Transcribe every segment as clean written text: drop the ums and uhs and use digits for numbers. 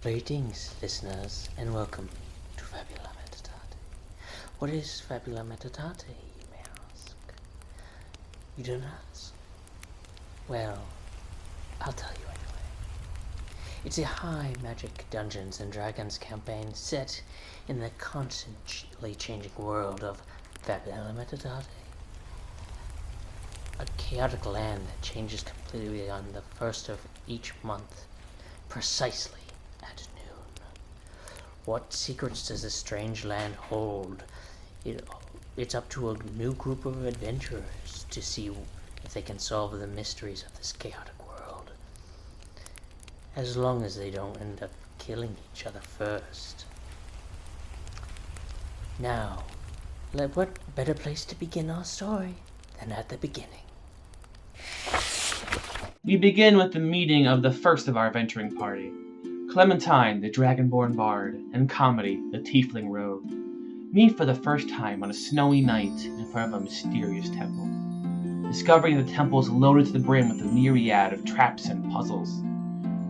Greetings, listeners, and welcome to Fabula Medatiti. What is Fabula Medatiti, you may ask? You don't ask? Well, I'll tell you anyway. It's a high magic Dungeons and Dragons campaign set in the constantly changing world of Fabula Medatiti. A chaotic land that changes completely on the first of each month, precisely at noon. What secrets does this strange land hold? It's up to a new group of adventurers to see if they can solve the mysteries of this chaotic world. As long as they don't end up killing each other first. Now, what better place to begin our story than at the beginning? We begin with the meeting of the first of our venturing party, Clementine, the Dragonborn Bard, and Comedy, the Tiefling Rogue, meet for the first time on a snowy night in front of a mysterious temple. Discovering the temple is loaded to the brim with a myriad of traps and puzzles,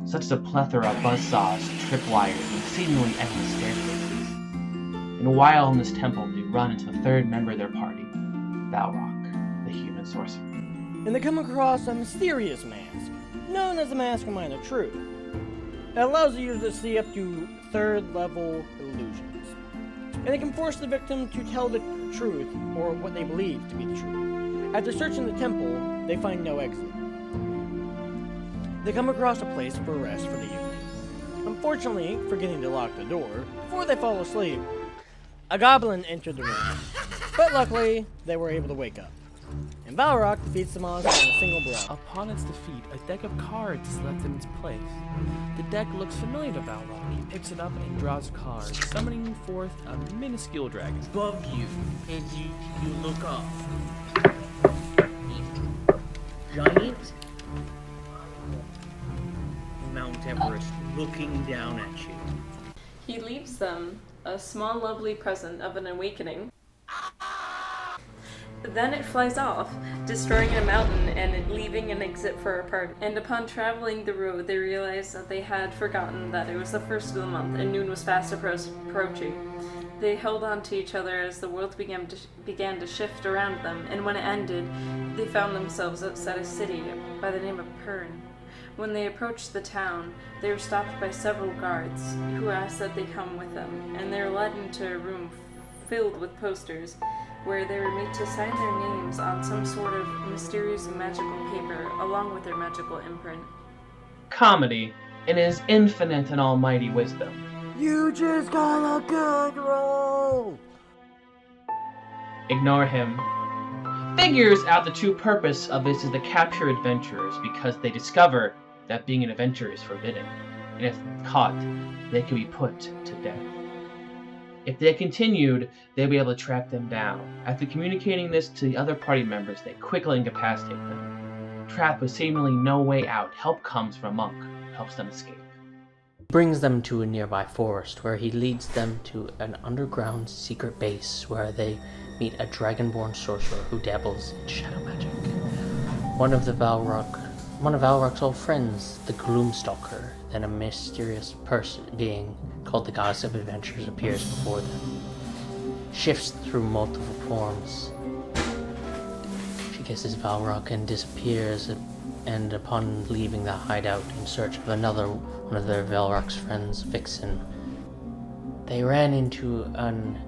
such as a plethora of buzzsaws, tripwires, and seemingly endless staircases. And while in this temple, they run into the third member of their party, Balrog, the human sorcerer. And they come across a mysterious mask, known as the Mastermind of Truth. It allows the user to see up to third-level illusions, and it can force the victim to tell the truth, or what they believe to be the truth. After searching the temple, they find no exit. They come across a place for rest for the evening. Unfortunately, forgetting to lock the door, before they fall asleep, a goblin entered the room, but luckily, they were able to wake up. And Balrog defeats the monster in a single blow. Upon its defeat, a deck of cards is left in its place. The deck looks familiar to Balrog. He picks it up and draws a card, summoning forth a minuscule dragon. Above you, and you look up. Giant Mount Everest looking down at you. He leaves them a small, lovely present of an awakening. Then it flies off, destroying a mountain and leaving an exit for a party. And upon traveling the road, they realized that they had forgotten that it was the first of the month and noon was fast approaching. They held on to each other as the world began to shift around them, and when it ended, they found themselves outside a city by the name of Pern. When they approached the town, they were stopped by several guards, who asked that they come with them, and they were led into a room filled with posters, where they were made to sign their names on some sort of mysterious magical paper, along with their magical imprint. Comedy, in his infinite and almighty wisdom, You just got a good roll! ignore him, figures out the true purpose of this is to capture adventurers because they discover that being an adventurer is forbidden, and if caught, they can be put to death. If they continued, they'd be able to track them down. After communicating this to the other party members, they quickly incapacitate them. Trapped with seemingly no way out, help comes from a monk who helps them escape. He brings them to a nearby forest where he leads them to an underground secret base where they meet a dragonborn sorcerer who dabbles in shadow magic. One of Balrog's old friends, the Gloomstalker, then a mysterious being called the Goddess of Adventures appears before them. Shifts through multiple forms. She kisses Balrog and disappears, and upon leaving the hideout in search of one of their Balrog's friends, Vixen, they ran into an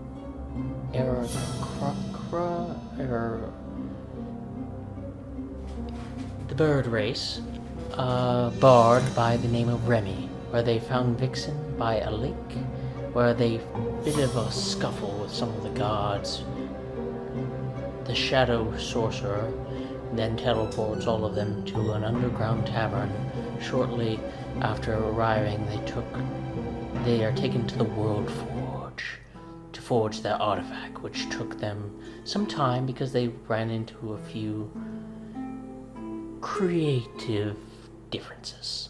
the bird race, a bard by the name of Remy, where they found Vixen by a lake, where they bit of a scuffle with some of the guards. The shadow sorcerer then teleports all of them to an underground tavern. Shortly after arriving, they are taken to the World Forge to forge their artifact, which took them some time because they ran into a few creative differences.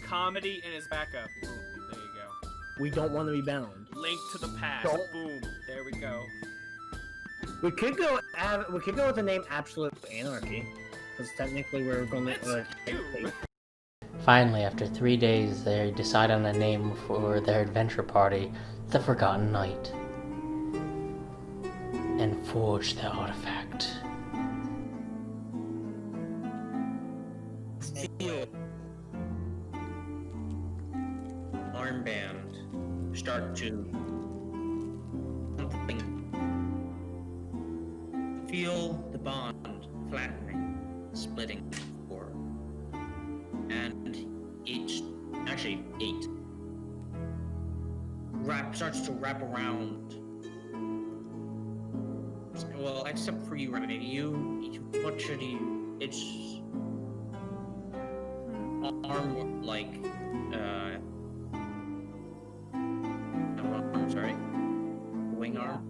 Comedy and his backup. Ooh, there you go. We don't want to be bound. Link to the past. Don't. Boom. There we go. We could go with the name Absolute Anarchy, because technically we're going to... That's you. Finally, after 3 days, they decide on a name for their adventure party, the Forgotten Knight, and forge their artifact. Feel armband start to something. Feel the bond flattening, splitting four, and each, actually 8, starts to wrap around. Well, except for you, Remedy. What should you? It's arm like I'm sorry, wing arm.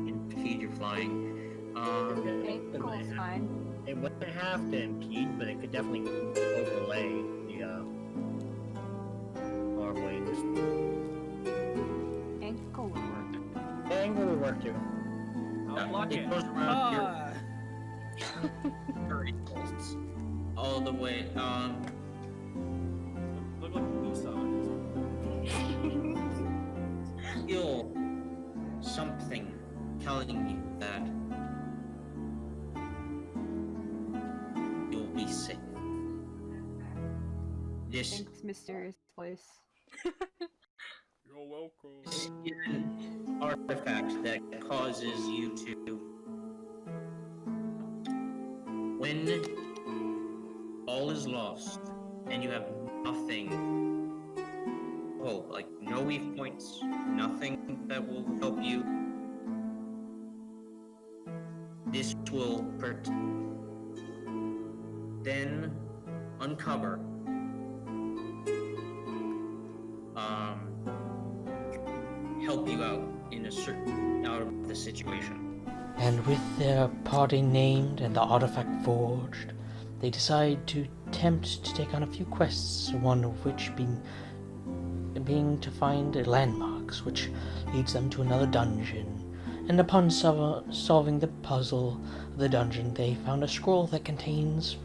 Impede your flying. Ankle's fine. It wouldn't have to impede, but it could definitely overlay the arm wings. Ankle would work. Angle would work too. I'll block it it. goes around your ankles all the way. Look like you saw Feel something telling you that you'll be safe. This Thanks, mysterious voice. You're welcome. is an artifact that causes you to, when all is lost and you have nothing, like no weak points, nothing that will help you, this will then uncover help you out in out of the situation. And with their party named and the artifact forged, they decide to attempt to take on a few quests, one of which being to find landmarks, which leads them to another dungeon. And upon solving the puzzle of the dungeon, they found a scroll that contains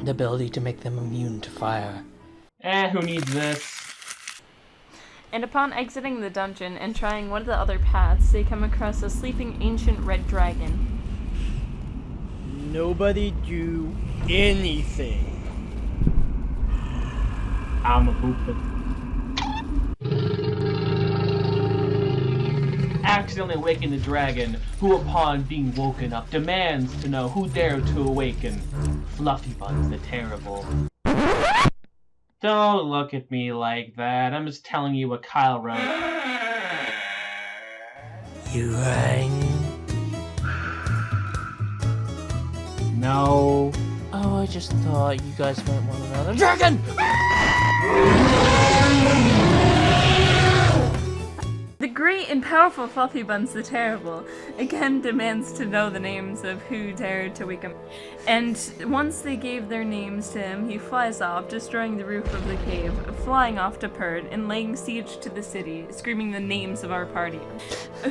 the ability to make them immune to fire. Who needs this? And upon exiting the dungeon and trying one of the other paths, they come across a sleeping ancient red dragon. Nobody do anything. I'm a booper. Accidentally awaken the dragon, who upon being woken up demands to know who dared to awaken Fluffy Buns the Terrible. Don't look at me like that, I'm just telling you what Kyle wrote. You rang? No. Oh, I just thought you guys might want another dragon! The great and powerful Fluffy Buns the Terrible again demands to know the names of who dared to wake him. And once they gave their names to him, he flies off, destroying the roof of the cave, flying off to Perd, and laying siege to the city, screaming the names of our party,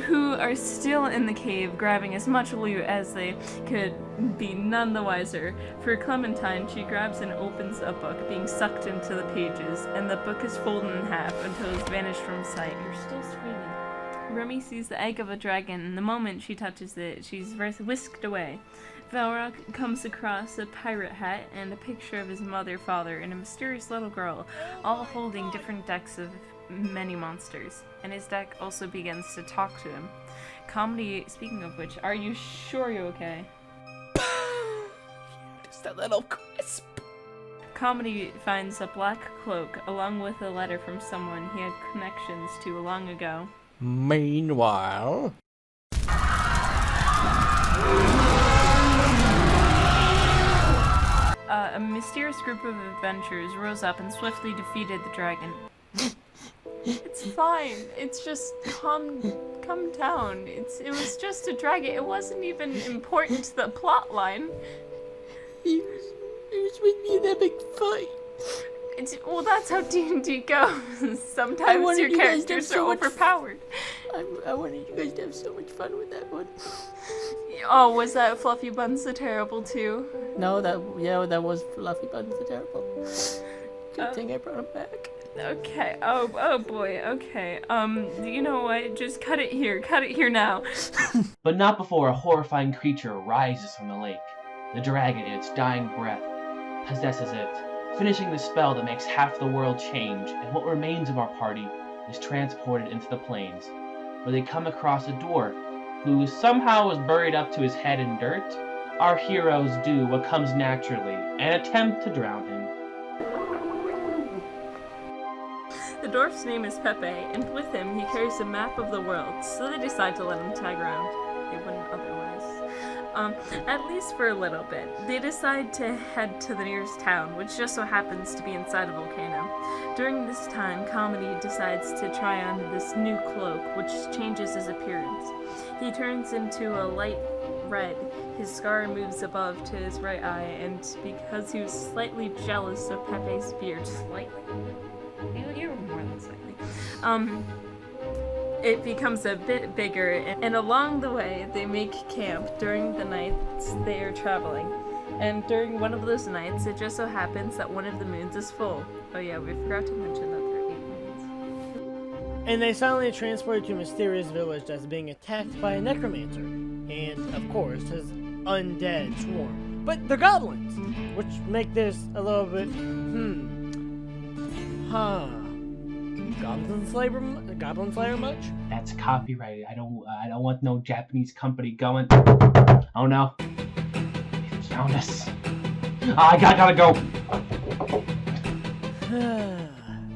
who are still in the cave, grabbing as much loot as they could, be none the wiser. For Clementine, she grabs and opens a book, being sucked into the pages, and the book is folded in half until it's vanished from sight. You're still screaming. Remy sees the egg of a dragon, and the moment she touches it, she's whisked away. Valrock comes across a pirate hat and a picture of his mother, father, and a mysterious little girl, all holding different decks of many monsters. And his deck also begins to talk to him. Comedy, speaking of which, are you sure you're okay? Just a little crisp. Comedy finds a black cloak along with a letter from someone he had connections to long ago. Meanwhile... A mysterious group of adventurers rose up and swiftly defeated the dragon. It's fine. It's just calm down. It was just a dragon. It wasn't even important to the plot line. He was with me in that big fight. Well, that's how D&D goes. Sometimes your characters are overpowered. I wanted you guys to have so much fun with that one. Oh, was that Fluffy Buns the Terrible too? No, that was Fluffy Buns the Terrible. Good thing I brought him back. Okay. Oh boy. Okay. You know what? Just cut it here. Cut it here now. But not before a horrifying creature rises from the lake. The dragon, in its dying breath, possesses it, finishing the spell that makes half the world change, and what remains of our party is transported into the plains, where they come across a dwarf who somehow was buried up to his head in dirt. Our heroes do what comes naturally and attempt to drown him. The dwarf's name is Pepe, and with him he carries a map of the world, so they decide to let him tag around. They wouldn't otherwise. At least for a little bit. They decide to head to the nearest town, which just so happens to be inside a volcano. During this time, Comedy decides to try on this new cloak, which changes his appearance. He turns into a light red. His scar moves above to his right eye, and because he was slightly jealous of Pepe's beard, slightly? You're more than slightly. It becomes a bit bigger, and along the way, they make camp during the nights they are traveling. And during one of those nights, it just so happens that one of the moons is full. Oh yeah, we forgot to mention that there are 8 moons. And they suddenly are transported to a mysterious village that's being attacked by a necromancer. And, of course, his undead swarm. But they're goblins! Which make this a little bit, Goblin Slayer much? That's copyrighted. I don't want no Japanese company going. Oh no. They found us. I gotta go.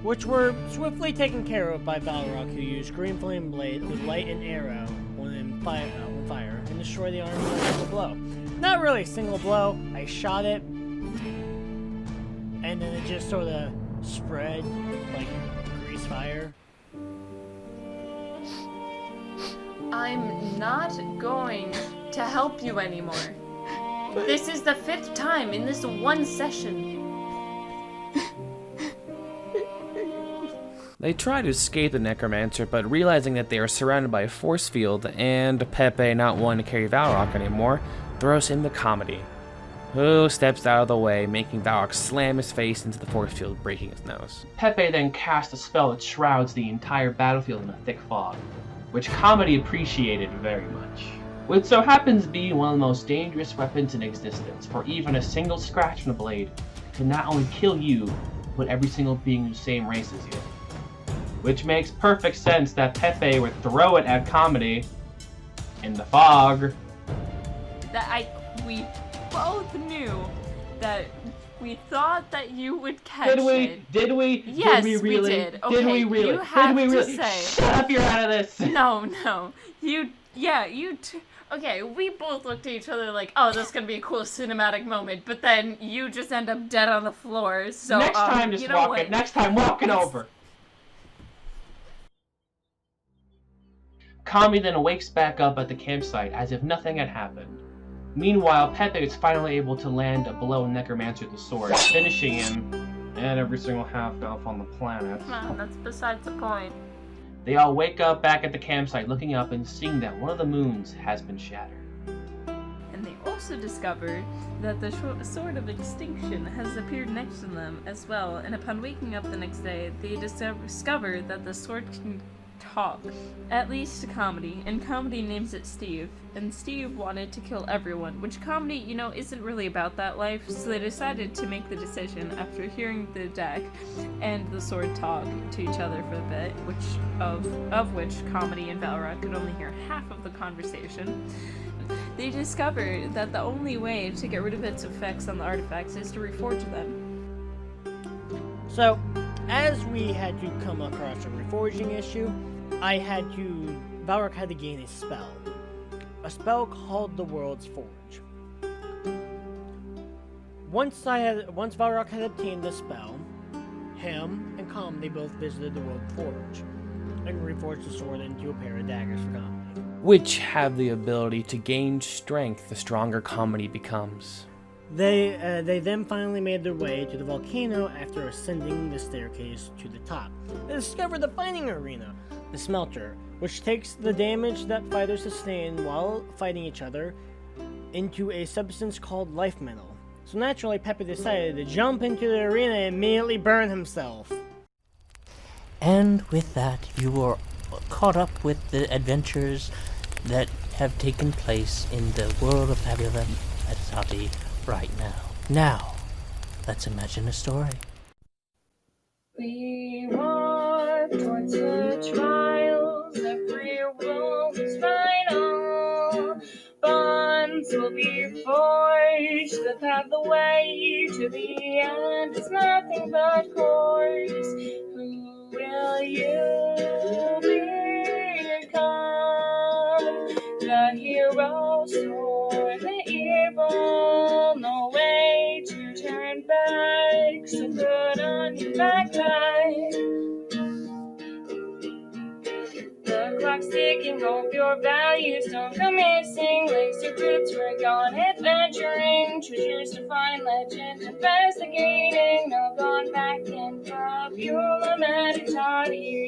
Which were swiftly taken care of by Balrog, who used Green Flame Blade with light and arrow on fire and destroy the army in a single blow. Not really a single blow. I shot it, and then it just sort of spread like grease fire. I'm not going to help you anymore. This is the 5th time in this one session. They try to escape the necromancer, but realizing that they are surrounded by a force field and Pepe not wanting to carry Valrock anymore, throws him to Comedy, who steps out of the way, making Valrock slam his face into the force field, breaking his nose. Pepe then casts a spell that shrouds the entire battlefield in a thick fog, which Comedy appreciated very much. Which so happens to be one of the most dangerous weapons in existence, for even a single scratch from the blade can not only kill you, but every single being of the same race as you. Which makes perfect sense that Pepe would throw it at Comedy in the fog. We both knew that we thought that you would catch Did we? it. Did we? Yes, did we really? we did. Okay, did we really? you have did we to really? say. Shut up! You're out of this. No. Okay, we both looked at each other like, oh, this is gonna be a cool cinematic moment, but then you just end up dead on the floor. So next time, just you know walk what? it. Next time, walk it over. Kami then wakes back up at the campsite as if nothing had happened. Meanwhile, Pepe is finally able to land a blow Necromancer with the sword, finishing him and every single half-elf on the planet. Come on, that's besides the point. They all wake up back at the campsite looking up and seeing that one of the moons has been shattered. And they also discovered that the Sword of Extinction has appeared next to them as well, and upon waking up the next day, they discovered that the sword can talk, at least to Comedy, and Comedy names it Steve, and Steve wanted to kill everyone, which Comedy, isn't really about that life, so they decided to make the decision after hearing the deck and the sword talk to each other for a bit, of which Comedy and Valrod could only hear half of the conversation. They discovered that the only way to get rid of its effects on the artifacts is to reforge them. So, as we had to come across a reforging issue, Valrok had to gain a spell. A spell called the World's Forge. Once Valrok had obtained the spell, him and Comedy both visited the World Forge and reforged the sword into a pair of daggers for Comedy. Which have the ability to gain strength the stronger Comedy becomes. They then finally made their way to the volcano after ascending the staircase to the top. They discovered the fighting arena, the smelter, which takes the damage that fighters sustain while fighting each other into a substance called life metal. So naturally, Pepe decided to jump into the arena and immediately burn himself. And with that, you are caught up with the adventures that have taken place in the world of Fabula Medatiti right now. Now, let's imagine a story. We walk towards the trials, every rule is final. Bonds will be forged, the path the way to the end is nothing but course. Who will you become? The heroes or the evil? No way to turn back, so put on your backpack. The clock's ticking, roll your values, don't go missing. Lace your boots, we're gone adventuring. Treasures to find, legends investigating. No gone back in Fabula Medatiti.